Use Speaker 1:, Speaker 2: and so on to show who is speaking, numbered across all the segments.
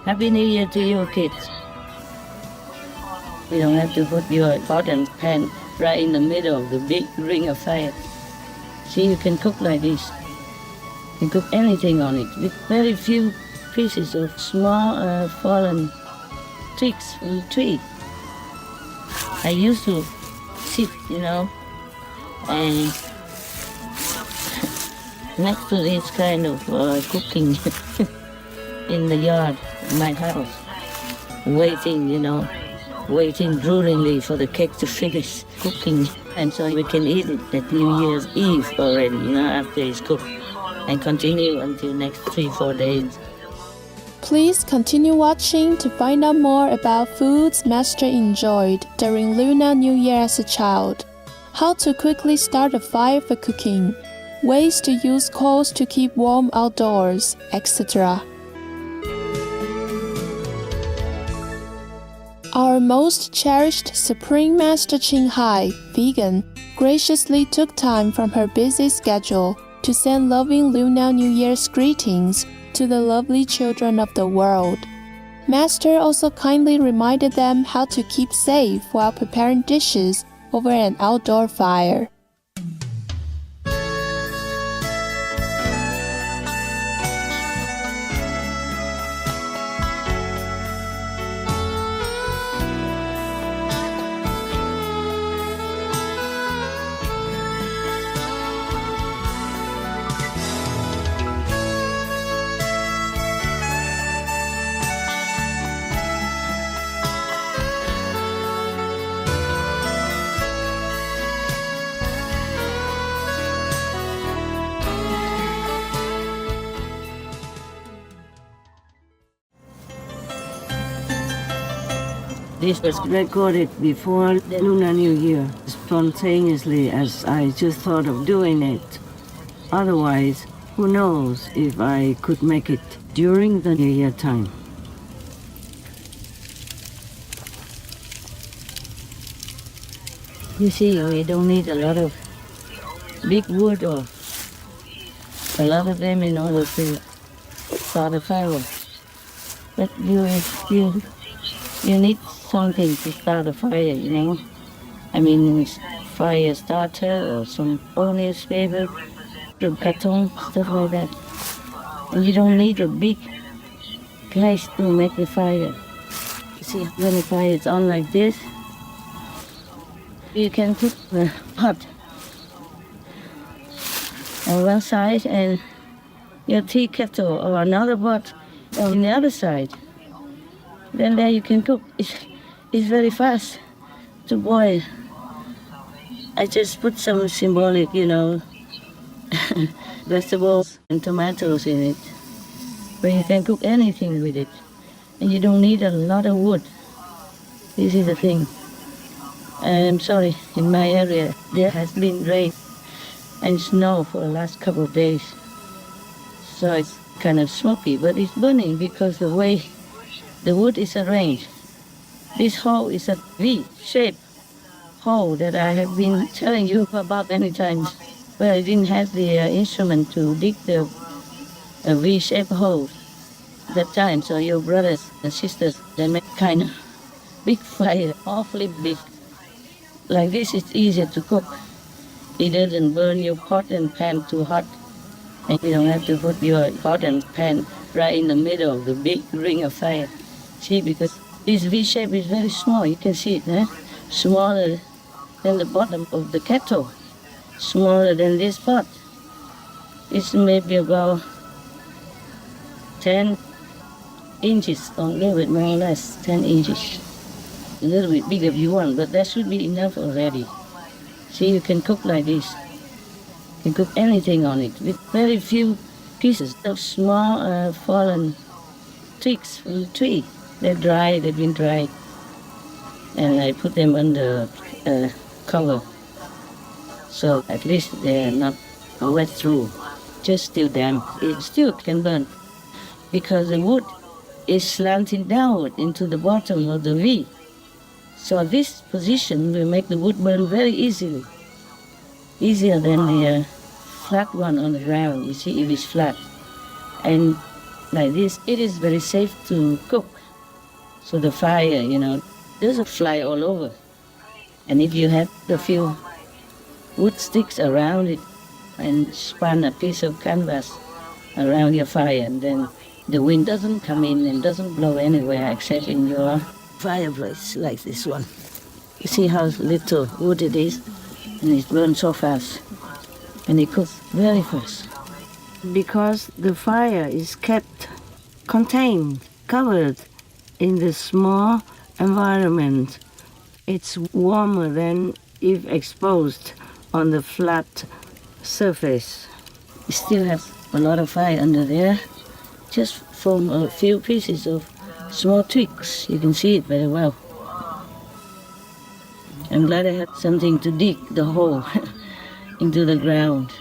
Speaker 1: Happy New Year to you, kids. You don't have to put your pot and pan right in the middle of the big ring of fire. See, you can cook like this. You can cook anything on it with very few pieces of small fallen twigs from the tree. I used to sit, and next to this kind of cooking in the yard, my house, waiting, waiting droolingly for the cake to finish cooking. And so we can eat it at New Year's Eve already, after it's cooked, and continue until next 3-4 days.
Speaker 2: Please continue watching to find out more about foods Master enjoyed during Lunar New Year as a child, how to quickly start a fire for cooking, ways to use coals to keep warm outdoors, etc. Our most cherished Supreme Master Ching Hai, vegan, graciously took time from her busy schedule to send loving Lunar New Year's greetings to the lovely children of the world. Master also kindly reminded them how to keep safe while preparing dishes over an outdoor fire.
Speaker 1: This was recorded before the Lunar New Year, spontaneously as I just thought of doing it. Otherwise, who knows if I could make it during the New Year time. You see, we don't need a lot of big wood or a lot of them in order to start a fire. But you need something to start a fire, I mean, fire starter or some old newspaper, some carton, stuff like that. And you don't need a big place to make the fire. You see, when the fire is on like this, you can put the pot on one side and your tea kettle or another pot on the other side. Then there you can cook. It's very fast to boil. I just put some symbolic, vegetables and tomatoes in it. But you can cook anything with it. And you don't need a lot of wood. This is the thing. I'm sorry, in my area there has been rain and snow for the last couple of days. So it's kind of smoky, but it's burning because the way the wood is arranged. This hole is a V-shaped hole that I have been telling you about many times, but I didn't have the instrument to dig the V-shaped hole that time. So your brothers and sisters, they make kind of big fire, awfully big. Like this, it's easier to cook. It doesn't burn your pot and pan too hot. And you don't have to put your pot and pan right in the middle of the big ring of fire. See, because this V shape is very small. You can see it, smaller than the bottom of the kettle, smaller than this pot. It's maybe about 10 inches, or a little bit more or less, 10 inches. A little bit bigger if you want, but that should be enough already. See, you can cook like this. You can cook anything on it with very few pieces of small fallen twigs from the tree. They're dry, they've been dried. And I put them under cover. So at least they're not wet through, just still damp. It still can burn because the wood is slanting downward into the bottom of the V. So this position will make the wood burn very easily. Easier than the flat one on the ground, you see, if it's flat. And like this, it is very safe to cook. So the fire, doesn't fly all over. And if you have a few wood sticks around it and span a piece of canvas around your fire, and then the wind doesn't come in and doesn't blow anywhere except in your fireplace like this one. You see how little wood it is, and it burns so fast, and it cooks very fast. Because the fire is kept contained, covered in the small environment, it's warmer than if exposed on the flat surface. It still has a lot of fire under there, just from a few pieces of small twigs. You can see it very well. I'm glad I had something to dig the hole into the ground.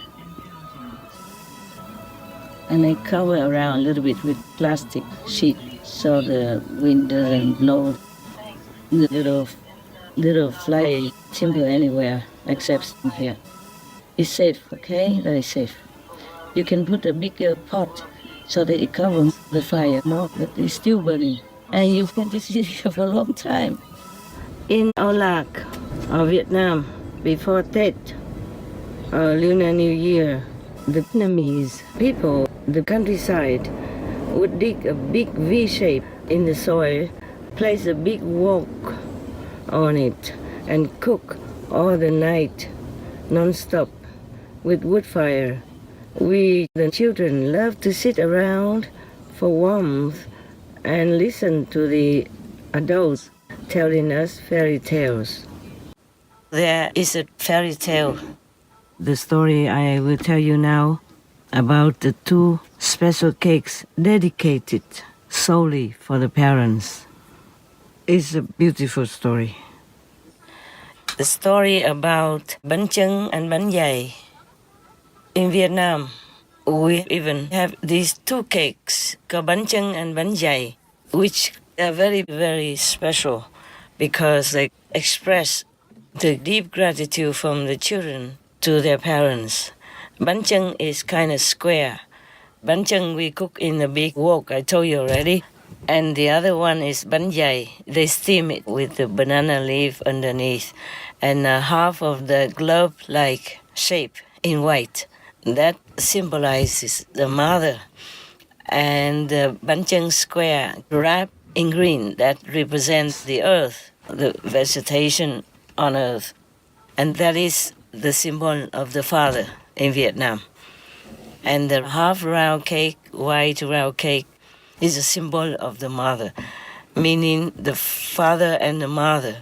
Speaker 1: And I cover around a little bit with plastic sheet so the wind doesn't blow the little fly timber anywhere except here. It's safe, okay? Very safe. You can put a bigger pot so that it covers the fire more, but it's still burning. And you can just sit here for a long time. In Olac, or Vietnam, before Tết, or Lunar New Year, the Vietnamese people, the countryside, would dig a big V shape in the soil, place a big wok on it, and cook all the night, non-stop, with wood fire. We, the children, love to sit around for warmth and listen to the adults telling us fairy tales. There is a fairy tale, the story I will tell you now, about the two special cakes dedicated solely for the parents. It's a beautiful story. The story about bánh chưng and bánh dày. In Vietnam, we even have these two cakes, called bánh chưng and bánh dày, which are very, very special because they express the deep gratitude from the children to their parents. Bánh chưng is kind of square. Bánh chưng we cook in a big wok, I told you already. And the other one is bánh dày. They steam it with the banana leaf underneath and half of the globe-like shape in white. That symbolizes the mother. And the bánh chưng square wrapped in green, that represents the earth, the vegetation on earth. And that is the symbol of the father in Vietnam. And the half round cake, white round cake, is a symbol of the mother, meaning the father and the mother,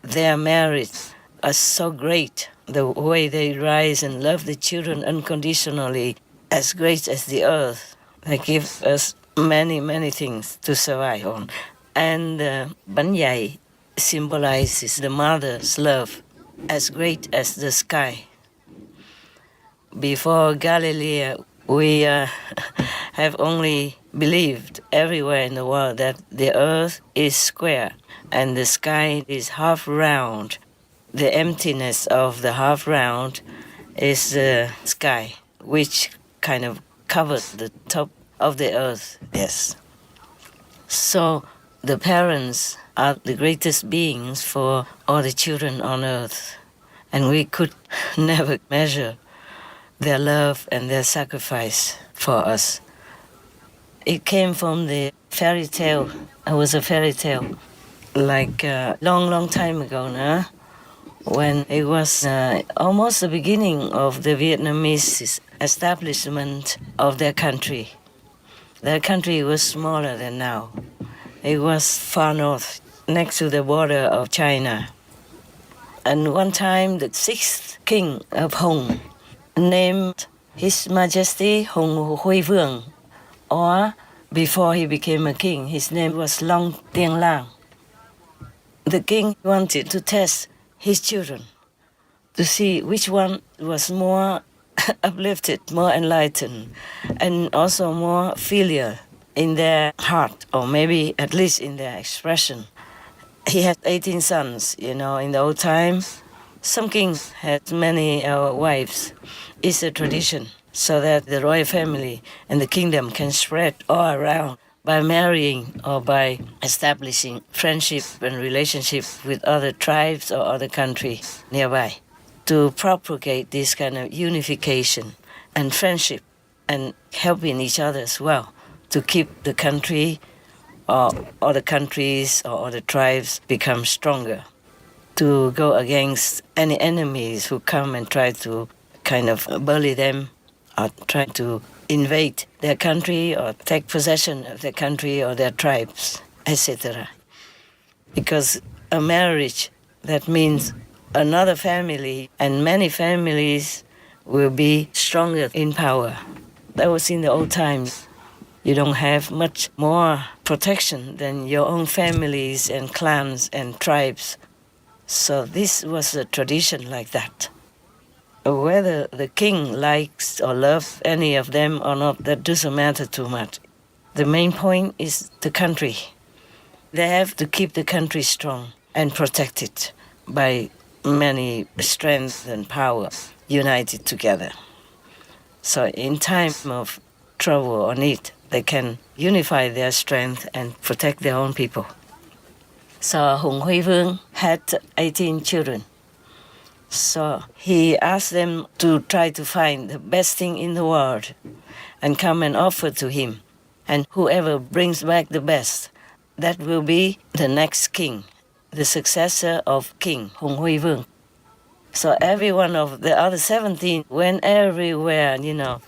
Speaker 1: their marriage are so great. The way they rise and love the children unconditionally, as great as the earth. They give us many, many things to survive on. And bánh dày symbolizes the mother's love, as great as the sky. Before Galilee, we have only believed everywhere in the world that the earth is square and the sky is half round. The emptiness of the half round is the sky, which kind of covers the top of the earth, yes. So the parents are the greatest beings for all the children on earth, and we could never measure their love and their sacrifice for us. It came from the fairy tale. It was a fairy tale, like a long, long time ago now, when it was almost the beginning of the Vietnamese establishment of their country. Their country was smaller than now. It was far north, next to the border of China. And one time, the sixth king of Hong, named His Majesty Hong Huy Vương, or before he became a king, his name was Long Tiên Lang. The king wanted to test his children to see which one was more uplifted, more enlightened, and also more filial in their heart, or maybe at least in their expression. He had 18 sons, in the old times. Some kings had many wives. It's a tradition. so that the royal family and the kingdom can spread all around by marrying or by establishing friendship and relationship with other tribes or other countries nearby, to propagate this kind of unification and friendship and helping each other as well to keep the country or other countries or other tribes become stronger, to go against any enemies who come and try to kind of bully them or try to invade their country or take possession of their country or their tribes, etc. Because a marriage, that means another family and many families will be stronger in power. That was in the old times. You don't have much more protection than your own families and clans and tribes. So this was a tradition like that. Whether the king likes or loves any of them or not, that doesn't matter too much. The main point is the country. They have to keep the country strong and protected by many strength and power united together. So in time of trouble or need, they can unify their strength and protect their own people. So Hùng Huy Vương had 18 children. So he asked them to try to find the best thing in the world and come and offer to him. And whoever brings back the best, that will be the next king, the successor of King Hùng Huy Vương. So every one of the other 17 went everywhere,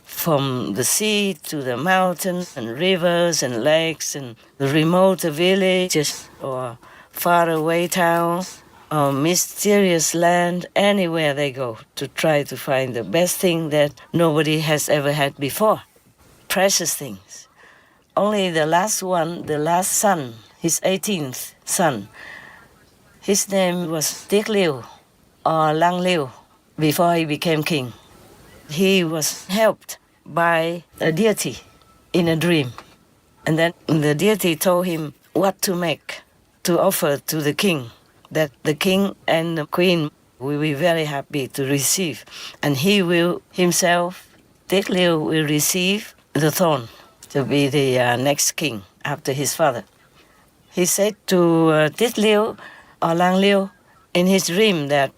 Speaker 1: from the sea to the mountains and rivers and lakes and the remote villages or faraway towns or mysterious land, anywhere they go to try to find the best thing that nobody has ever had before. Precious things. Only the last one, the last son, his 18th son, his name was Tiết Liêu or Lang Liu before he became king. He was helped by a deity in a dream. And then the deity told him what to make, to offer to the king, that the king and the queen will be very happy to receive. And he will himself, Tiết Liêu, will receive the throne to be the next king after his father. He said to Tiết Liêu or Lang Liu in his dream that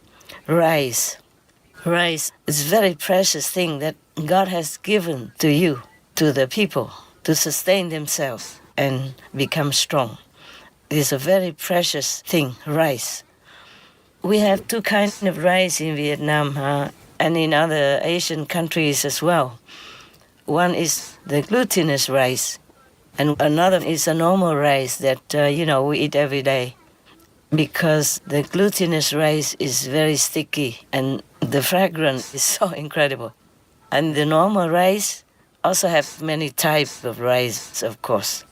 Speaker 1: rice is a very precious thing that God has given to you, to the people, to sustain themselves and become strong. It is a very precious thing, rice. We have two kinds of rice in Vietnam and in other Asian countries as well. One is the glutinous rice, and another is a normal rice that, we eat every day. Because the glutinous rice is very sticky and the fragrance is so incredible. And the normal rice also have many types of rice, of course.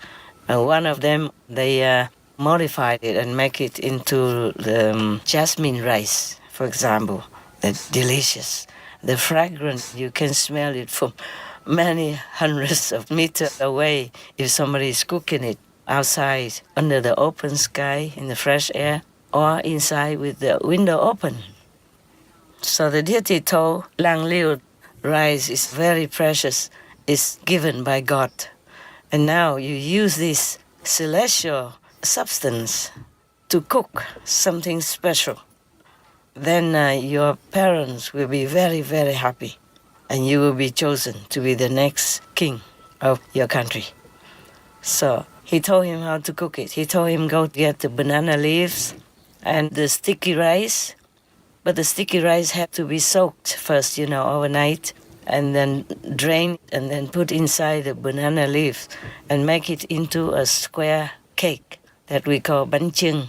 Speaker 1: And one of them, they modified it and make it into the jasmine rice, for example. That's delicious. The fragrance, you can smell it from many hundreds of meters away if somebody is cooking it outside under the open sky in the fresh air or inside with the window open. So the deity told Lang Liu, rice is very precious, it's given by God. And now you use this celestial substance to cook something special. Then your parents will be very, very happy and you will be chosen to be the next king of your country. So he told him how to cook it. He told him go get the banana leaves and the sticky rice. But the sticky rice had to be soaked first, overnight, and then drained and then put inside the banana leaves and make it into a square cake that we call bánh chưng.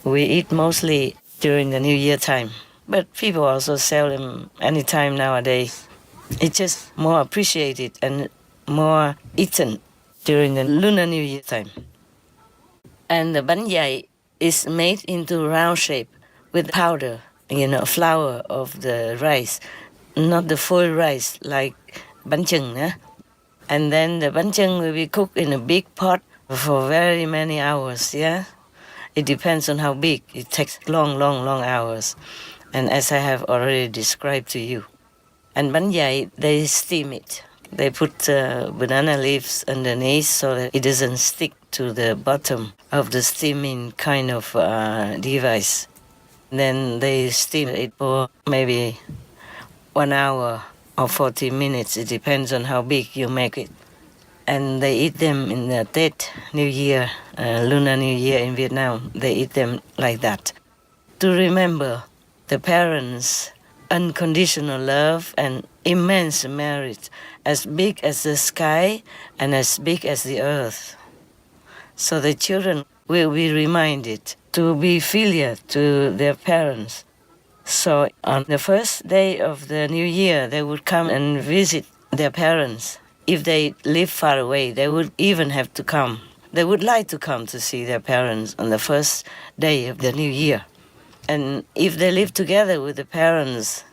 Speaker 1: We eat mostly during the New Year time, but people also sell them anytime nowadays. It's just more appreciated and more eaten during the Lunar New Year time. And the bánh dày is made into round shape with powder, flour of the rice, not the full rice like bánh chưng. And then the bánh chưng will be cooked in a big pot for very many hours, It depends on how big. It takes long, long, long hours. And as I have already described to you. And banyai, they steam it. They put banana leaves underneath so that it doesn't stick to the bottom of the steaming kind of device. Then they steam it for maybe 1 hour or 40 minutes. It depends on how big you make it. And they eat them in the Tết, New Year, Lunar New Year in Vietnam. They eat them like that. To remember the parents' unconditional love and immense merit, as big as the sky and as big as the earth. So the children will be reminded to be filial to their parents. So on the first day of the new year, they would come and visit their parents. If they live far away, they would even have to come. They would like to come to see their parents on the first day of the new year. And if they live together with the parents,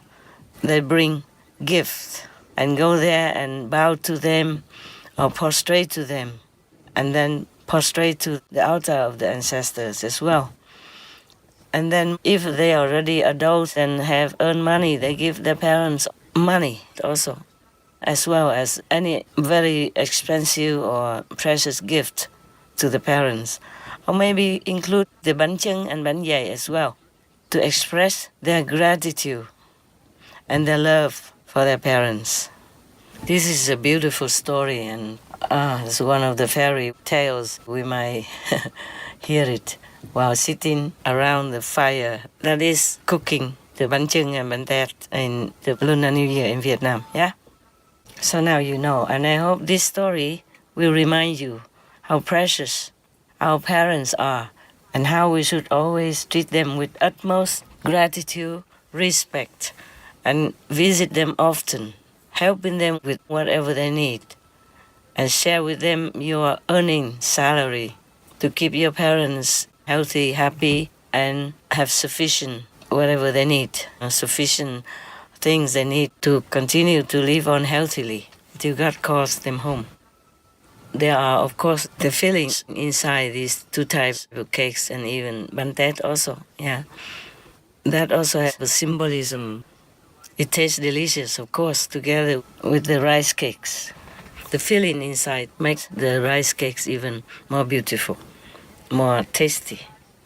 Speaker 1: they bring gifts and go there and bow to them or prostrate to them, and then prostrate to the altar of the ancestors as well. And then if they are already adults and have earned money, they give their parents money also, as well as any very expensive or precious gift to the parents. Or maybe include the bánh chưng and bánh dày as well, to express their gratitude and their love for their parents. This is a beautiful story, and it's one of the fairy tales. We might hear it while sitting around the fire that is cooking the bánh chưng and bánh tét in the Lunar New Year in Vietnam, yeah? So now you know, and I hope this story will remind you how precious our parents are and how we should always treat them with utmost gratitude, respect, and visit them often, helping them with whatever they need, and share with them your earning salary to keep your parents healthy, happy, and have sufficient whatever they need, sufficient things they need to continue to live on healthily till God calls them home. There are, of course, the fillings inside these two types of cakes and even bánh tét also, yeah. That also has a symbolism. It tastes delicious, of course, together with the rice cakes. The filling inside makes the rice cakes even more beautiful, more tasty.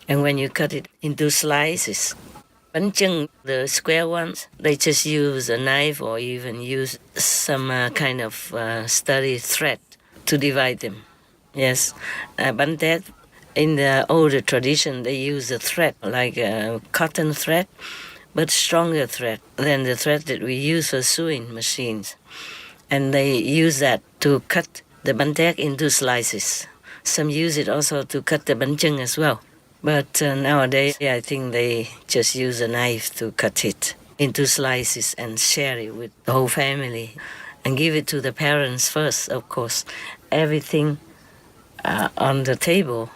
Speaker 1: And when you cut it into slices, bánh chưng, the square ones, they just use a knife or even use some kind of sturdy thread to divide them. Yes, bánh tét, in the older tradition, they use a thread, like a cotton thread, but stronger thread than the thread that we use for sewing machines. And they use that to cut the bánh tét into slices. Some use it also to cut the bánh chưng as well. But nowadays, I think they just use a knife to cut it into slices and share it with the whole family and give it to the parents first, of course. Everything on the table,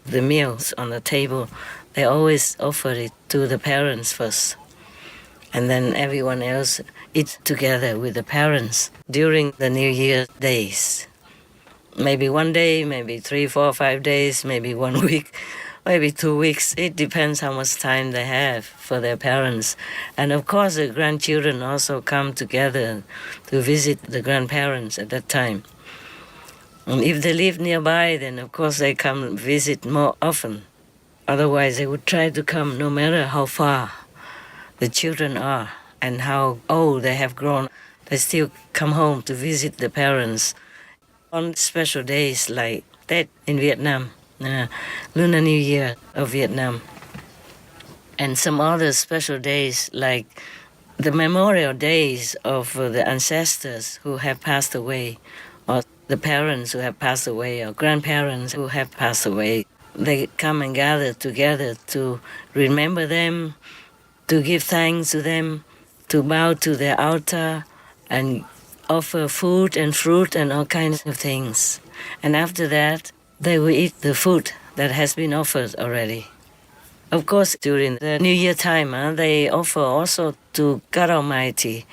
Speaker 1: the meals on the table, they always offer it to the parents first. And then everyone else eats together with the parents during the New Year days. Maybe 1 day, maybe 3, 4, 5 days, maybe 1 week, maybe 2 weeks. It depends how much time they have for their parents. And of course, the grandchildren also come together to visit the grandparents at that time. And if they live nearby, then of course they come visit more often. Otherwise, they would try to come no matter how far the children are and how old they have grown. They still come home to visit the parents on special days like Tết in Vietnam, Lunar New Year of Vietnam, and some other special days like the memorial days of the ancestors who have passed away, or the parents who have passed away, or grandparents who have passed away. They come and gather together to remember them, to give thanks to them, to bow to their altar and offer food and fruit and all kinds of things. And after that, they will eat the food that has been offered already. Of course, during the New Year time, they offer also to God Almighty,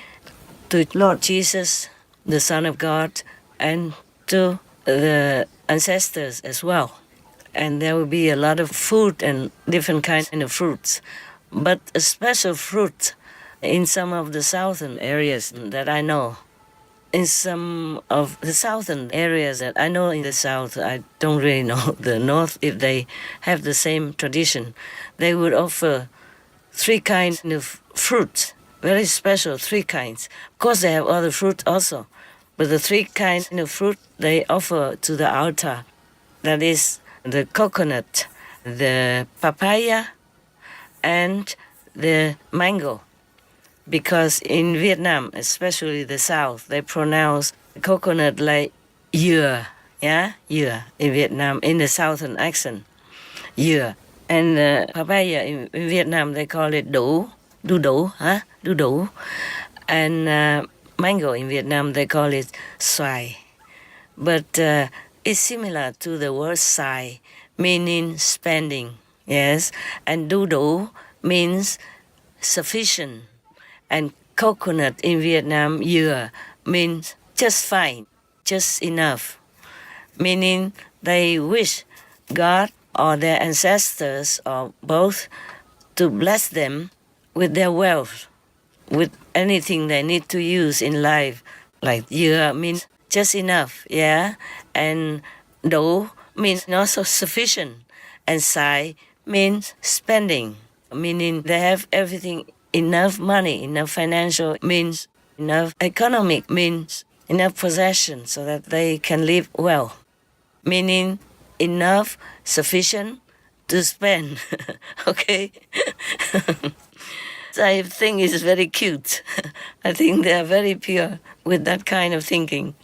Speaker 1: to Lord Jesus, the Son of God, and to the ancestors as well. And there will be a lot of food and different kinds of fruits. But a special fruit in some of the southern areas that I know. In some of the southern areas that I know in the south, I don't really know the north if they have the same tradition. They would offer 3 kinds of fruit, very special 3 kinds. Of course, they have other fruit also, but the 3 kinds of fruit they offer to the altar, that is the coconut, the papaya, and the mango. Because in Vietnam, especially the south, they pronounce coconut like dừa, yeah, dừa in Vietnam, in the southern accent, dừa. And papaya in Vietnam, they call it đu, đu đủ, huh? Đu đủ. And mango in Vietnam, they call it xoài. But it's similar to the word xài, meaning spending, yes. And đu đủ means sufficient. And coconut in Vietnam, dừa, means just fine, just enough. Meaning they wish God or their ancestors or both to bless them with their wealth, with anything they need to use in life. Like dừa means just enough, yeah? And đủ means not so sufficient. And xài means spending, meaning they have everything, enough money, enough financial means, enough economic means, enough possession so that they can live well. Meaning enough, sufficient to spend. Okay? So I think it's very cute. I think they are very pure with that kind of thinking.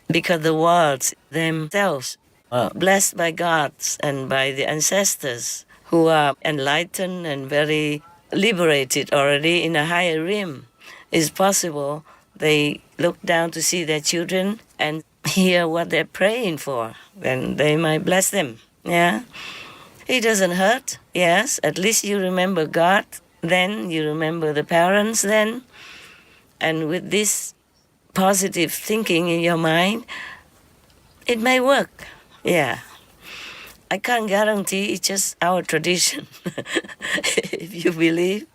Speaker 1: Because the worlds themselves are blessed by gods and by the ancestors who are enlightened and very liberated already in a higher realm. It's possible they look down to see their children and hear what they're praying for, then they might bless them. Yeah, it doesn't hurt. Yes, at least you remember God, then you remember the parents then, and with this positive thinking in your mind, it may work. Yeah, I can't guarantee, it's just our tradition. If you believe,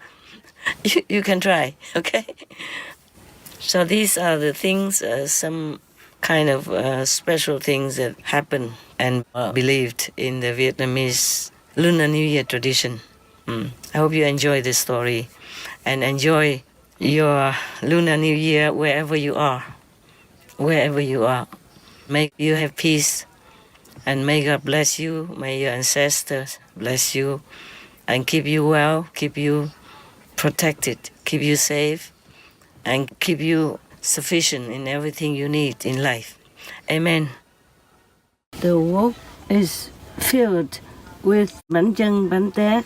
Speaker 1: you can try, okay? So these are the things, some kind of special things that happen and believed in the Vietnamese Lunar New Year tradition. I hope you enjoy this story and enjoy your Lunar New Year wherever you are. Wherever you are. May you have peace. And may God bless you, may your ancestors bless you, and keep you well, keep you protected, keep you safe, and keep you sufficient in everything you need in life. Amen. The wok is filled with bánh chưng, bánh tét,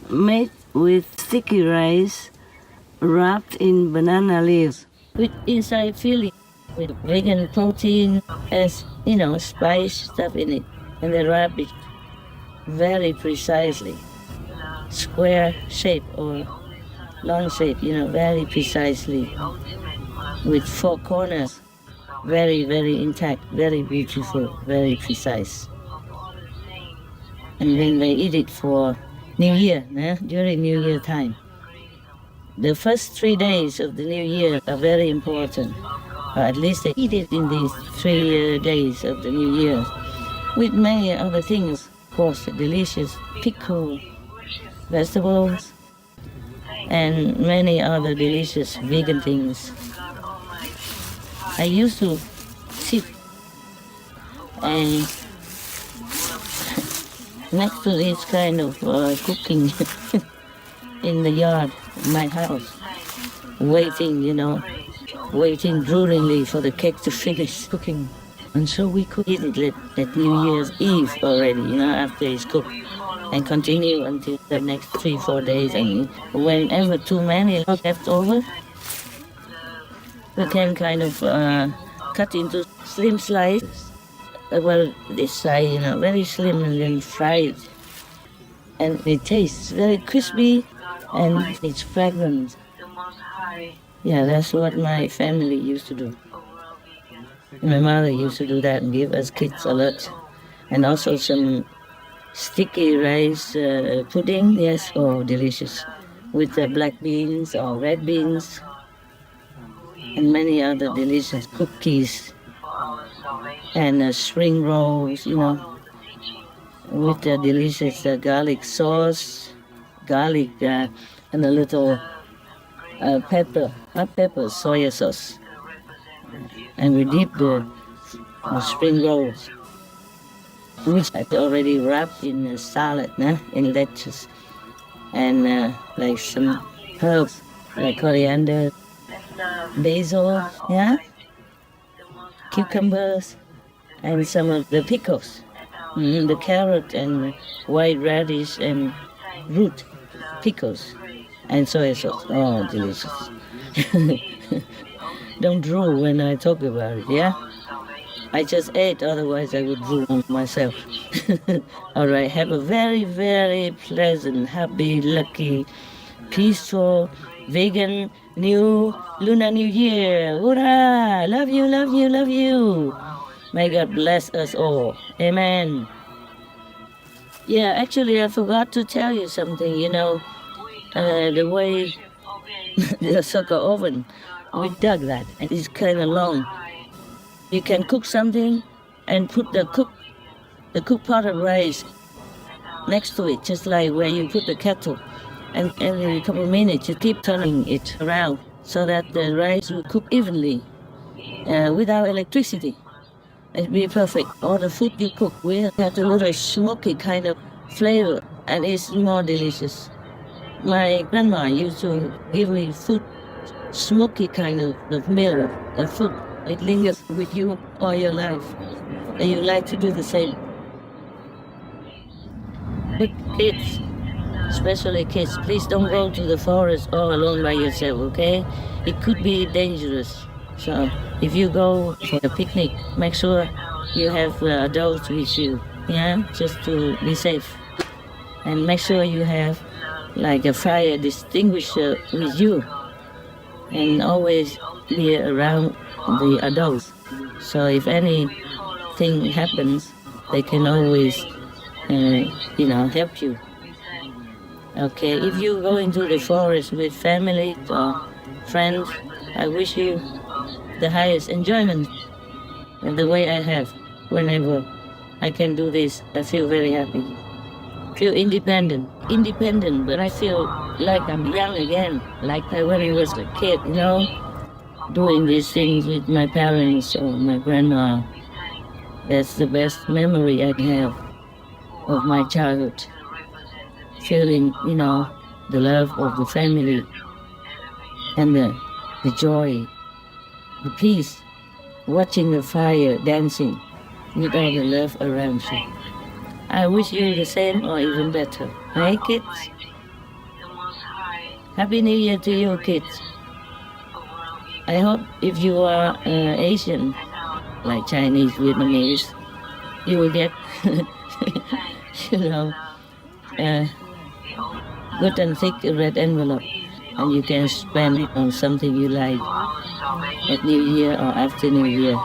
Speaker 1: made with sticky rice, wrapped in banana leaves, with inside filling, with vegan protein, as spice stuff in it, and they wrap it very precisely, square shape or long shape, very precisely, with 4 corners, very, very intact, very beautiful, very precise. And then they eat it for New Year, during New Year time. The first 3 days of the New Year are very important. At least they eat it in these 3 days of the New Year, with many other things. Of course, delicious pickled vegetables and many other delicious vegan things. I used to sit and next to this kind of cooking in the yard in my house, waiting, waiting droolingly for the cake to finish cooking. And so we could eat it at New Year's Eve already, after it's cooked, and continue until the next 3-4 days. And whenever too many are left over, we can kind of cut into slim slices. Well, this size, very slim, and then fry it. And it tastes very crispy and it's fragrant. Yeah, that's what my family used to do. My mother used to do that and give us kids a lot. And also some sticky rice pudding, yes, delicious. with the black beans or red beans and many other delicious cookies and spring rolls, with the delicious garlic sauce, garlic and a little pepper, not pepper, soy sauce. And we dip the spring rolls, which I already wrapped in a salad, in lettuce, and like some herbs like coriander, basil, cucumbers, and some of the pickles, the carrot and white radish and root pickles, and soy sauce. Oh, delicious. Don't drool when I talk about it, yeah? I just ate, otherwise I would drool on myself. All right, have a very, very pleasant, happy, lucky, peaceful, vegan, Lunar New Year. Hurrah! Love you, love you, love you. May God bless us all. Amen. Yeah, actually, I forgot to tell you something. The way the circle oven, we dug that, and it's kind of long. You can cook something and put the cooked pot of rice next to it, just like where you put the kettle. And every couple of minutes, you keep turning it around so that the rice will cook evenly without electricity. It'd be perfect. All the food you cook will have a little smoky kind of flavor, and it's more delicious. My grandma used to give me food, smoky kind of meal and food. It lingers with you all your life, and you like to do the same. But kids, especially kids, please don't go to the forest all alone by yourself, okay? It could be dangerous. So if you go for a picnic, make sure you have adults with you, just to be safe. And make sure you have like a fire extinguisher with you, and always be around the adults. So if anything happens, they can always, help you. Okay, if you go into the forest with family or friends, I wish you the highest enjoyment. And the way I have, whenever I can do this, I feel very happy. Feel independent, but I feel like I'm young again, like when I was a kid, doing these things with my parents or my grandma. That's the best memory I have of my childhood. Feeling, the love of the family and the joy, the peace, watching the fire dancing with all the love around you. I wish you the same or even better. Hey, kids? Happy New Year to you, kids. I hope if you are Asian, like Chinese, Vietnamese, you will get, good and thick red envelope, and you can spend it on something you like at New Year or after New Year.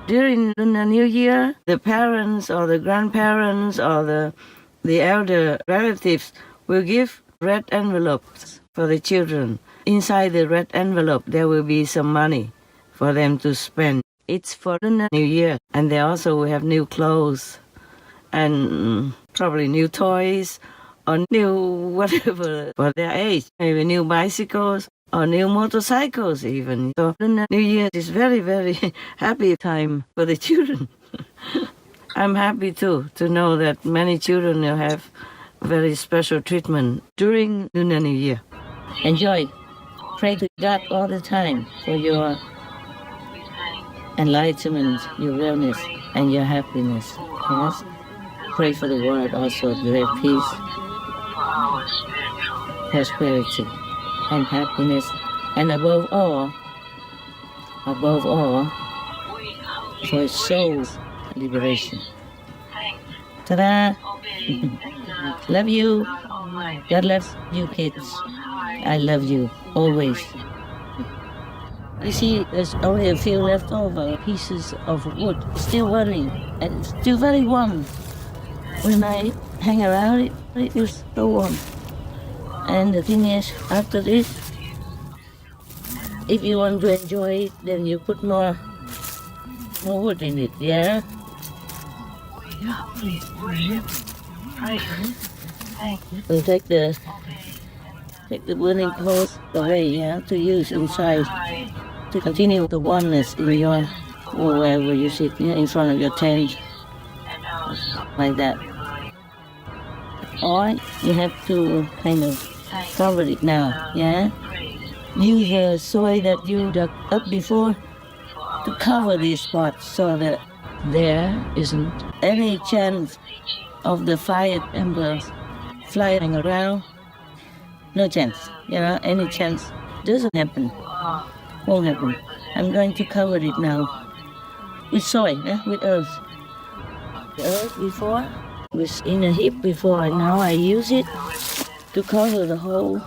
Speaker 1: During Lunar New Year, the parents or the grandparents or the elder relatives will give red envelopes for the children. Inside the red envelope, there will be some money for them to spend. It's for Lunar New Year, and they also will have new clothes and probably new toys or new whatever for their age, maybe new bicycles or new motorcycles even. So Lunar New Year is very, very happy time for the children. I'm happy too to know that many children will have very special treatment during Lunar New Year. Enjoy. Pray to God all the time for your enlightenment, your wellness, and your happiness. Yes? Pray for the world also to have peace, prosperity, and happiness, and above all, for soul's liberation. Ta-da! Love you. God loves you, kids. I love you, always. You see, there's only a few left over pieces of wood, still burning, and still very warm. When I hang around it, it is so warm. And the thing is, after this, if you want to enjoy it, then you put more wood in it, yeah? So take the burning coals away, yeah, to use inside to continue the warmness in your or wherever you sit, yeah, in front of your tent, like that. Or you have to kind of cover it now, yeah? Use the soil that you dug up before to cover these spots so that there isn't any chance of the fire embers flying around. No chance, any chance doesn't happen, won't happen. I'm going to cover it now with soil, with earth. The earth before was in a heap before, and now I use it to cover the whole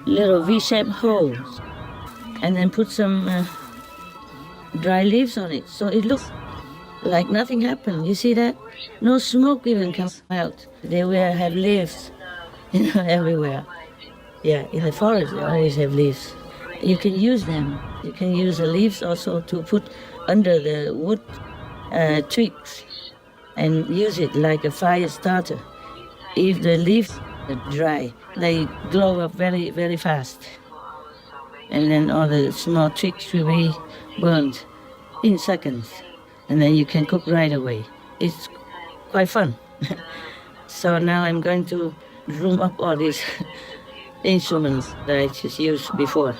Speaker 1: little V-shaped holes, and then put some dry leaves on it, so it looks like nothing happened. You see that? No smoke even comes out. They will have leaves, everywhere. Yeah, in the forest they always have leaves. You can use them. You can use the leaves also to put under the wood twigs and use it like a fire starter. If the leaves are dry, they glow up very, very fast. And then all the small twigs will be burned in seconds. And then you can cook right away. It's quite fun. So now I'm going to room up all these instruments that I just used before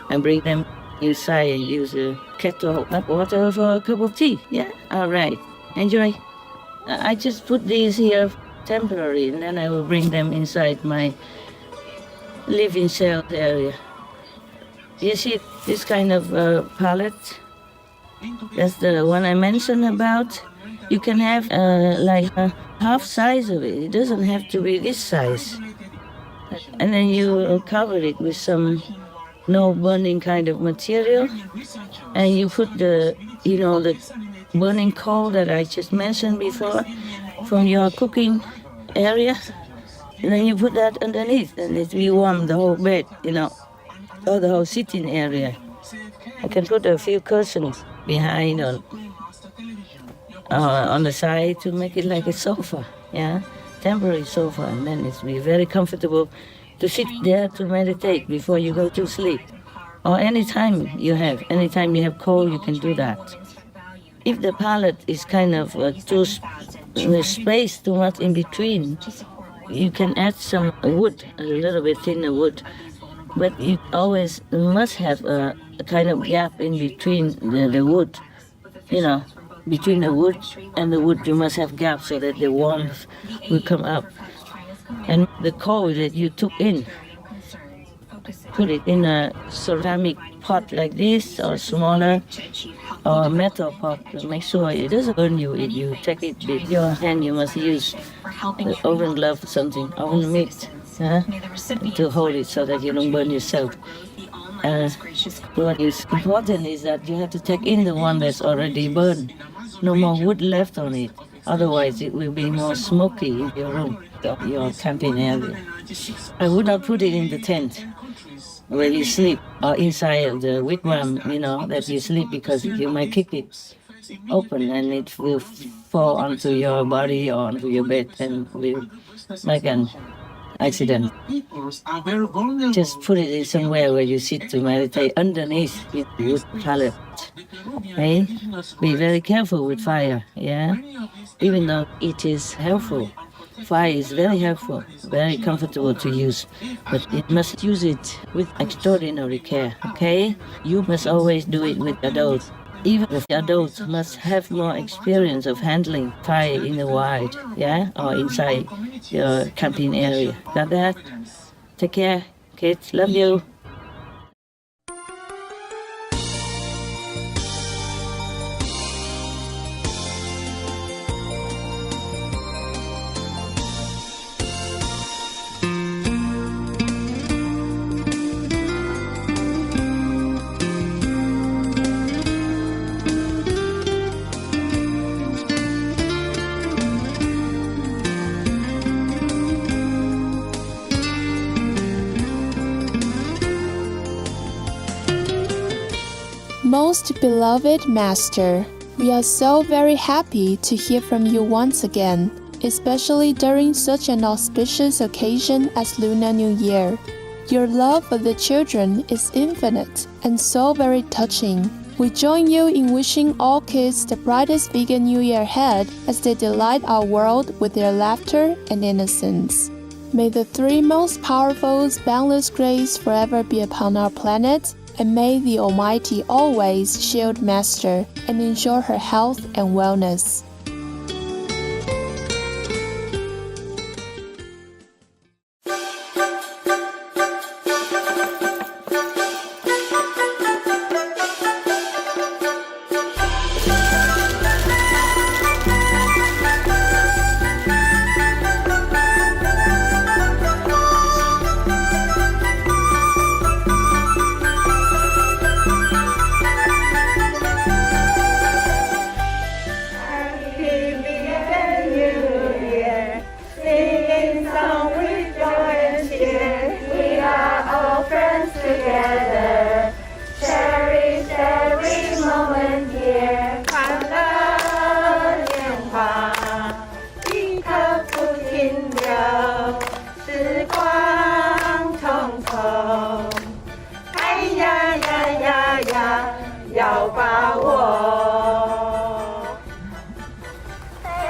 Speaker 1: and bring them inside and use a kettle of water for a cup of tea. Yeah, all right. Enjoy. I just put these here temporary, and then I will bring them inside my living cell area. You see this kind of palette? That's the one I mentioned about. You can have like half size of it. It doesn't have to be this size. And then you cover it with some no burning kind of material, and you put the burning coal that I just mentioned before from your cooking area, and then you put that underneath, and it will warm the whole bed, or the whole sitting area. I can put a few cushions behind on the side to make it like a sofa, temporary sofa, and then it's be very comfortable to sit there to meditate before you go to sleep. Or anytime you have coal, you can do that. If the palette is kind of space too much in between, you can add some wood, a little bit thinner wood. But you always must have a kind of gap in between the wood, between the wood and the wood you must have gaps so that the warmth will come up. And the coal that you took in, put it in a ceramic pot like this, or smaller, or a metal pot. Make sure it doesn't burn you if you take it with your hand. You must use the oven glove or something, oven mitt, to hold it so that you don't burn yourself. What is important is that you have to take in the one that's already burned. No more wood left on it. Otherwise, it will be more smoky in your room, your camping area. I would not put it in the tent where you sleep, or inside the wigwam, that you sleep, because you might kick it open and it will fall onto your body or onto your bed and will make an accident. Just put it in somewhere where you sit to meditate underneath with wood palette. Okay? Be very careful with fire, even though it is helpful. Fire is very helpful, very comfortable to use, but it must use it with extraordinary care, okay? You must always do it with adults. Even the adults must have more experience of handling fire in the wild, or inside your camping area. Got that? Take care, kids. Love you.
Speaker 2: Most beloved Master, we are so very happy to hear from you once again, especially during such an auspicious occasion as Lunar New Year. Your love for the children is infinite and so very touching. We join you in wishing all kids the brightest vegan New Year ahead as they delight our world with their laughter and innocence. May the three most powerful, boundless grace forever be upon our planet, and may the Almighty always shield Master and ensure her health and wellness.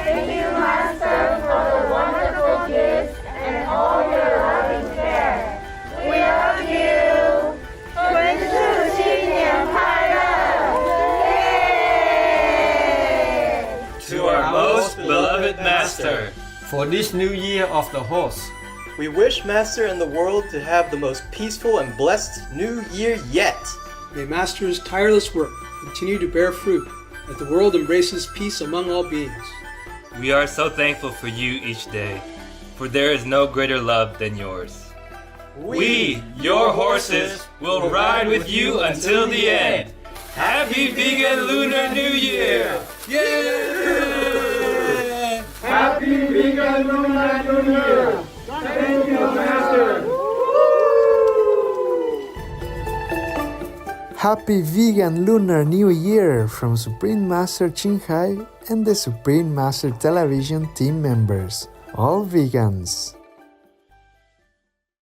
Speaker 3: Thank you, Master, for the wonderful gifts and all your loving care. We love you. 春祝新年快乐! Yay!
Speaker 4: To our most beloved Master, for this new year of the horse,
Speaker 5: we wish Master and the world to have the most peaceful and blessed new year yet.
Speaker 6: May Master's tireless work continue to bear fruit as the world embraces peace among all beings.
Speaker 4: we are so thankful for you each day, for there is no greater love than yours. We, your horses, will ride with you until the end. Happy Vegan Lunar New Year! Yay!
Speaker 7: Happy Vegan Lunar New Year! Thank you, Master!
Speaker 8: Happy Vegan Lunar New Year from Supreme Master Qinghai and the Supreme Master Television team members, all vegans.